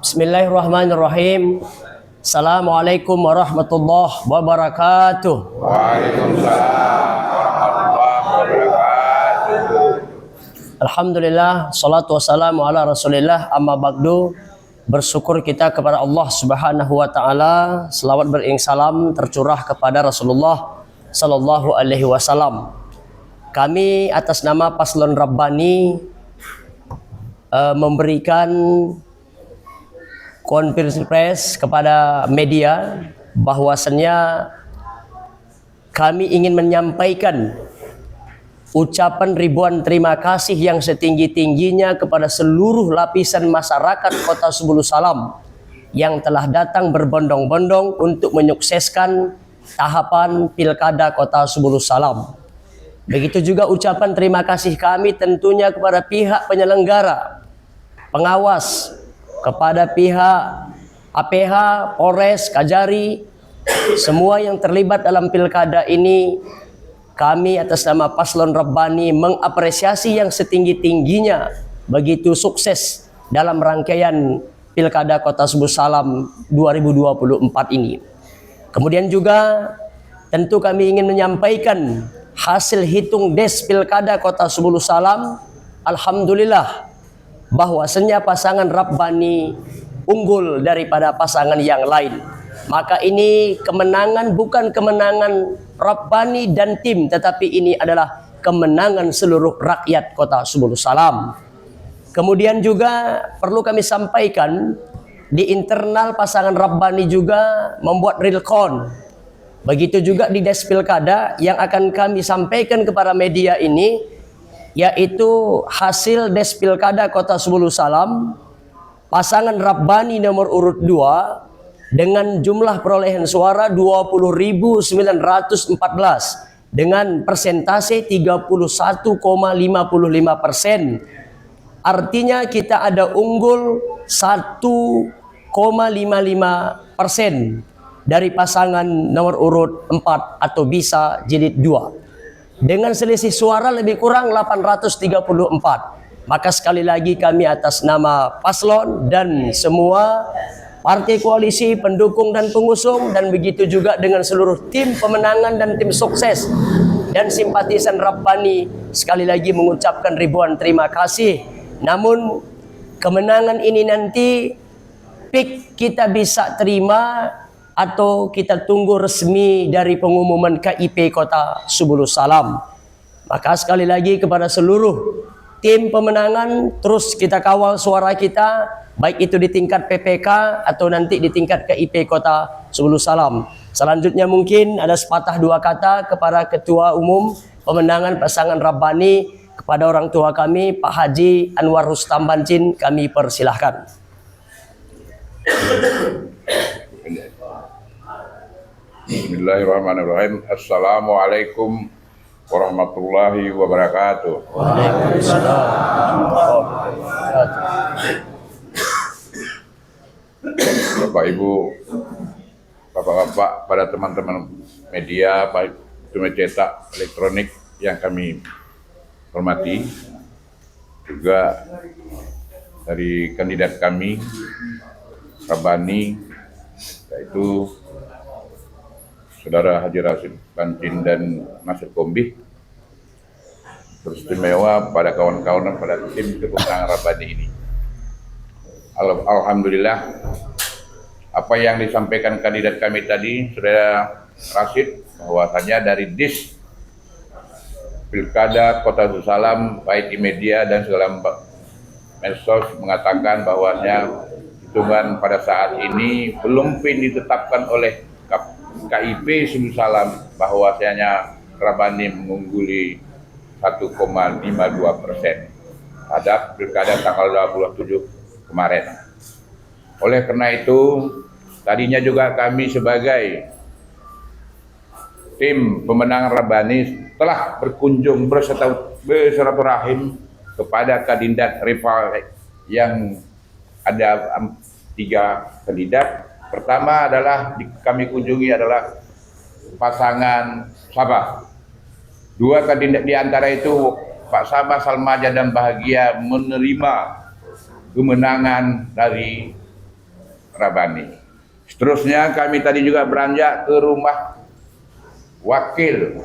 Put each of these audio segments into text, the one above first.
Bismillahirrahmanirrahim. Assalamualaikum warahmatullahi wabarakatuh. Waalaikumsalam warahmatullahi wabarakatuh. Alhamdulillah, salatu wassalamu ala rasulillah, amma ba'du. Bersyukur kita kepada Allah subhanahu wa ta'ala. Selawat beriring salam tercurah kepada Rasulullah sallallahu alaihi wasallam. Kami atas nama Paslon Rabbani memberikan konferensi pers kepada media bahwasannya kami ingin menyampaikan ucapan ribuan terima kasih yang setinggi-tingginya kepada seluruh lapisan masyarakat Kota Subulu Salam yang telah datang berbondong-bondong untuk menyukseskan tahapan Pilkada Kota Subulu Salam. Begitu juga ucapan terima kasih kami tentunya kepada pihak penyelenggara, pengawas, kepada pihak APH, Polres, Kajari, semua yang terlibat dalam pilkada ini. Kami atas nama Paslon Rabbani mengapresiasi yang setinggi-tingginya begitu sukses dalam rangkaian Pilkada Kota Subulu Salam 2024 ini. Kemudian juga tentu kami ingin menyampaikan hasil hitung des Pilkada Kota Subulu Salam. Alhamdulillah bahwasanya pasangan Rabbani unggul daripada pasangan yang lain. Maka ini kemenangan bukan kemenangan Rabbani dan tim, tetapi ini adalah kemenangan seluruh rakyat Kota Subulu Salam. Kemudian juga perlu kami sampaikan di internal pasangan Rabbani juga membuat real count. Begitu juga di des Pilkada yang akan kami sampaikan kepada media ini, yaitu hasil des Pilkada Kota Subulu Salam. Pasangan Rabbani nomor urut 2 dengan jumlah perolehan suara 20.914 dengan persentase 31,55%. Artinya kita ada unggul 1,55% dari pasangan nomor urut 4 atau bisa jilid 2 dengan selisih suara lebih kurang 834. Maka sekali lagi kami atas nama Paslon dan semua partai koalisi, pendukung dan pengusung, dan begitu juga dengan seluruh tim pemenangan dan tim sukses dan simpatisan Rabbani, sekali lagi mengucapkan ribuan terima kasih. Namun kemenangan ini nanti pik kita bisa terima atau kita tunggu resmi dari pengumuman KIP Kota Subulu Salam. Maka sekali lagi kepada seluruh tim pemenangan, terus kita kawal suara kita, baik itu di tingkat PPK atau nanti di tingkat KIP Kota Subulu Salam. Selanjutnya mungkin ada sepatah dua kata kepada Ketua Umum Pemenangan Pasangan Rabbani, kepada orang tua kami Pak Haji Anwar Rustam Bancin, kami persilahkan. Bismillahirrahmanirrahim. Assalamualaikum warahmatullahi wabarakatuh. Waalaikumsalam. Bapak Ibu, Bapak-bapak, pada teman-teman media, baik itu cetak elektronik yang kami hormati, juga dari kandidat kami Rabbani, yaitu Saudara Haji Rasid Bancin dan Nasir Kombi, beristimewa pada kawan-kawan pada tim kepemenangan Rabbani ini. Alhamdulillah, apa yang disampaikan kandidat kami tadi, Saudara Rasid, bahwasanya dari DIS Pilkada Kota Subulu Salam, baik di media dan segala medsos, mengatakan bahwasanya hitungan pada saat ini belum ditetapkan oleh KIP Subulu Salam bahwasanya Rabbani mengungguli 1,52% pada Pilkada tanggal 27 kemarin. Oleh karena itu, tadinya juga kami sebagai tim pemenang Rabbani telah berkunjung bersilaturahim kepada kandidat rival yang ada 3 kandidat. Pertama adalah kami kunjungi adalah pasangan Sabah. 2 kandidat di antara itu Pak Sabah Salmaja dan Bahagia menerima kemenangan dari Rabani. Seterusnya kami tadi juga beranjak ke rumah wakil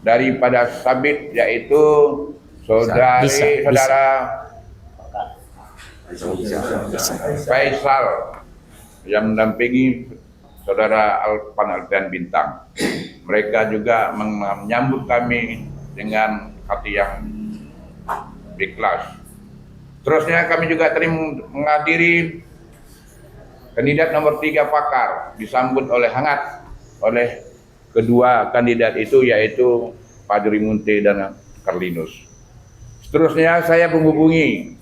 daripada Sabit, yaitu saudara Faisal yang mendampingi saudara Alpan Bintang. Mereka juga menyambut kami dengan hati yang ikhlas. Terusnya kami juga tadi menghadiri kandidat nomor 3 Pakar, disambut oleh hangat oleh kedua kandidat itu, yaitu Padri Munte dan Karlinus. Seterusnya saya menghubungi,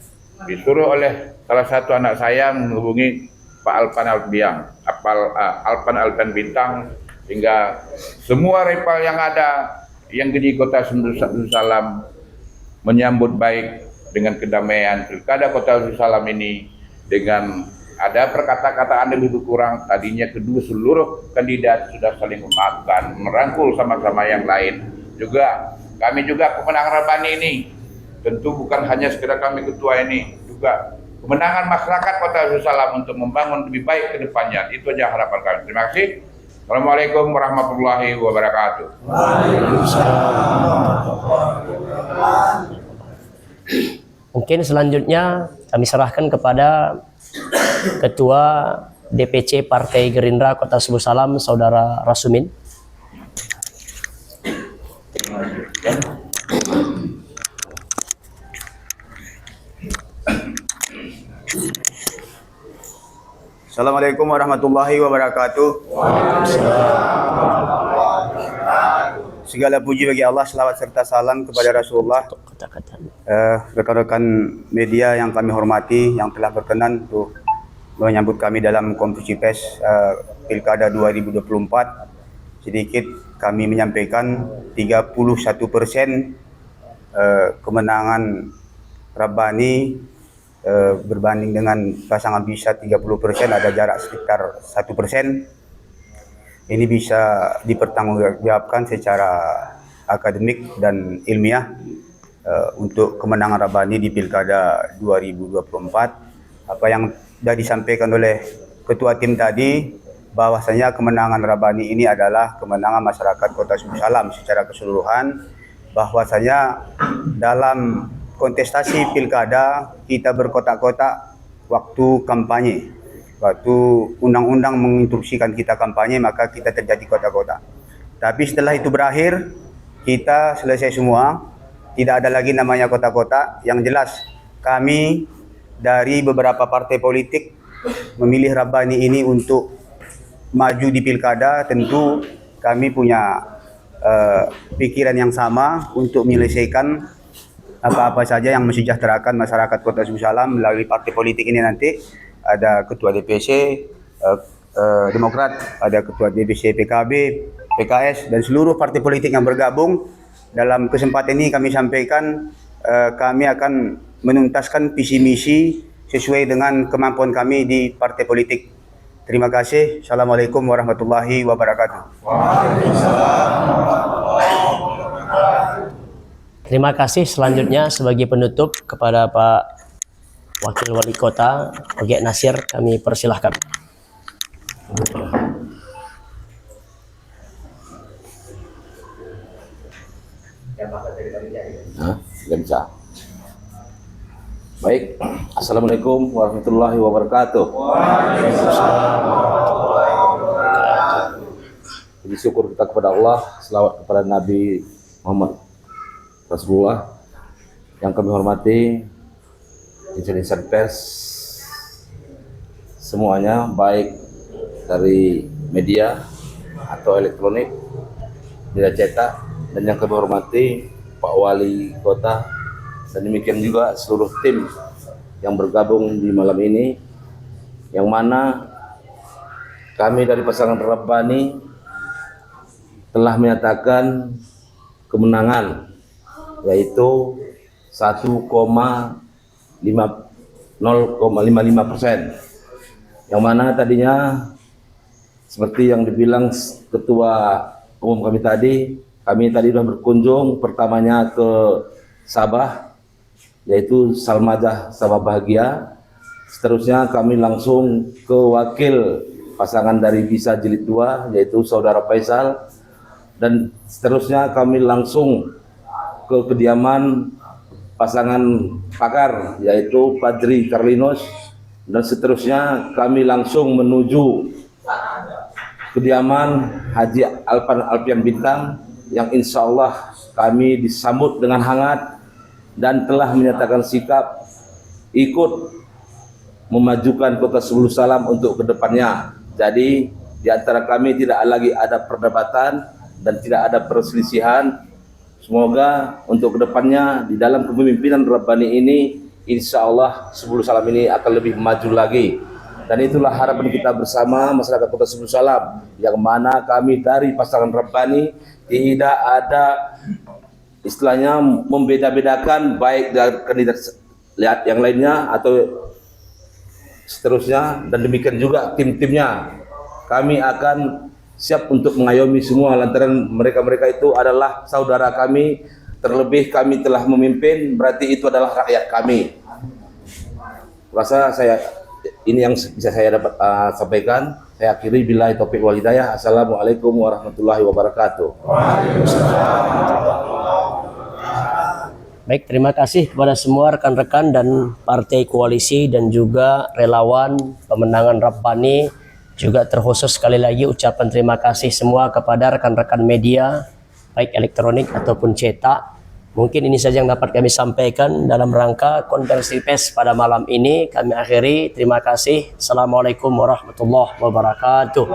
disuruh oleh salah satu anak saya menghubungi Pak Alpan Bintang, hingga semua rival yang ada yang di Kota Salam menyambut baik dengan kedamaian Pilkada Kota Salam ini, dengan ada perkata-kataan yang lebih kurang. Tadinya kedua seluruh kandidat sudah saling memaafkan, merangkul sama-sama yang lain. Juga kami juga kemenangan Rabani ini tentu bukan hanya sekedar kami ketua ini, juga kemenangan masyarakat Kota Salam untuk membangun lebih baik ke depannya. Itu aja harapan kami. Terima kasih. Assalamualaikum warahmatullahi wabarakatuh. Mungkin selanjutnya kami serahkan kepada Ketua DPC Partai Gerindra Kota Subuh Salam, Saudara Rasumin. Assalamualaikum warahmatullahi wabarakatuh. Segala puji bagi Allah, selawat serta salam kepada Rasulullah. Rekan-rekan media yang kami hormati, yang telah berkenan untuk menyambut kami dalam konferensi pers Pilkada 2024. Sedikit kami menyampaikan 31% kemenangan Rabbani berbanding dengan pasangan bisa 30%, ada jarak sekitar 1%. Ini bisa dipertanggungjawabkan secara akademik dan ilmiah untuk kemenangan Rabbani di Pilkada 2024. Apa yang sudah disampaikan oleh Ketua Tim tadi, bahwasanya kemenangan Rabbani ini adalah kemenangan masyarakat Kota Subuh Salam secara keseluruhan, bahwasanya dalam kontestasi pilkada kita berkotak-kotak waktu kampanye. Waktu undang-undang menginstruksikan kita kampanye, maka kita terjadi kotak-kotak. Tapi setelah itu berakhir, kita selesai semua, tidak ada lagi namanya kotak-kotak. Yang jelas kami dari beberapa partai politik memilih Rabbani ini untuk maju di pilkada. Tentu kami punya pikiran yang sama untuk menyelesaikan apa-apa saja yang mensejahterakan masyarakat Kota Subuh Salam melalui partai politik ini. Nanti ada Ketua DPC Demokrat, ada Ketua DPC PKB, PKS, dan seluruh partai politik yang bergabung. Dalam kesempatan ini kami sampaikan kami akan menuntaskan visi misi sesuai dengan kemampuan kami di partai politik. Terima kasih. Assalamualaikum warahmatullahi wabarakatuh. Terima kasih. Selanjutnya sebagai penutup kepada Pak Wakil Wali Kota Oge Nasir, kami persilahkan. Genca. Baik, Assalamualaikum warahmatullahi wabarakatuh. Puji syukur kita kepada Allah, selawat kepada Nabi Muhammad Rasulullah. Yang kami hormati insan pers semuanya, baik dari media atau elektronik, media cetak, dan yang kami hormati Pak Wali Kota, dan demikian juga seluruh tim yang bergabung di malam ini, yang mana kami dari pasangan Rabbani telah menyatakan kemenangan, yaitu 0,55%, yang mana tadinya seperti yang dibilang Ketua Umum kami tadi sudah berkunjung pertamanya ke Sabah, yaitu Salmajah Sabah Bahagia, Seterusnya kami langsung ke wakil pasangan dari Bisa Jilid 2 yaitu Saudara Faisal, dan seterusnya kami langsung ke kediaman pasangan pakar yaitu Fadri Carlinus, dan seterusnya kami langsung menuju kediaman Haji Alfian Bintang yang insya Allah kami disambut dengan hangat dan telah menyatakan sikap ikut memajukan Kota Sebulu Salam untuk kedepannya. Jadi di antara kami tidak lagi ada perdebatan dan tidak ada perselisihan. Semoga untuk kedepannya di dalam kepemimpinan Rabbani ini insya Allah Sebulu Salam ini akan lebih maju lagi. Dan itulah harapan kita bersama masyarakat Kota Sebulu Salam, yang mana kami dari pasangan Rabbani tidak ada istilahnya membeda-bedakan baik dari kandidat lihat yang lainnya atau seterusnya, dan demikian juga tim-timnya. Kami akan siap untuk mengayomi semua lantaran mereka-mereka itu adalah saudara kami, terlebih kami telah memimpin, berarti itu adalah rakyat kami. Rasa saya ini yang bisa saya dapat sampaikan. Saya akhiri billahi taufiq wal hidayah. Assalamualaikum warahmatullahi wabarakatuh. Baik, terima kasih kepada semua rekan-rekan dan partai koalisi dan juga relawan pemenangan Rabbani. Juga terkhusus sekali lagi ucapan terima kasih semua kepada rekan-rekan media, baik elektronik ataupun cetak. Mungkin ini saja yang dapat kami sampaikan dalam rangka konferensi pers pada malam ini. Kami akhiri, terima kasih. Assalamualaikum warahmatullahi wabarakatuh.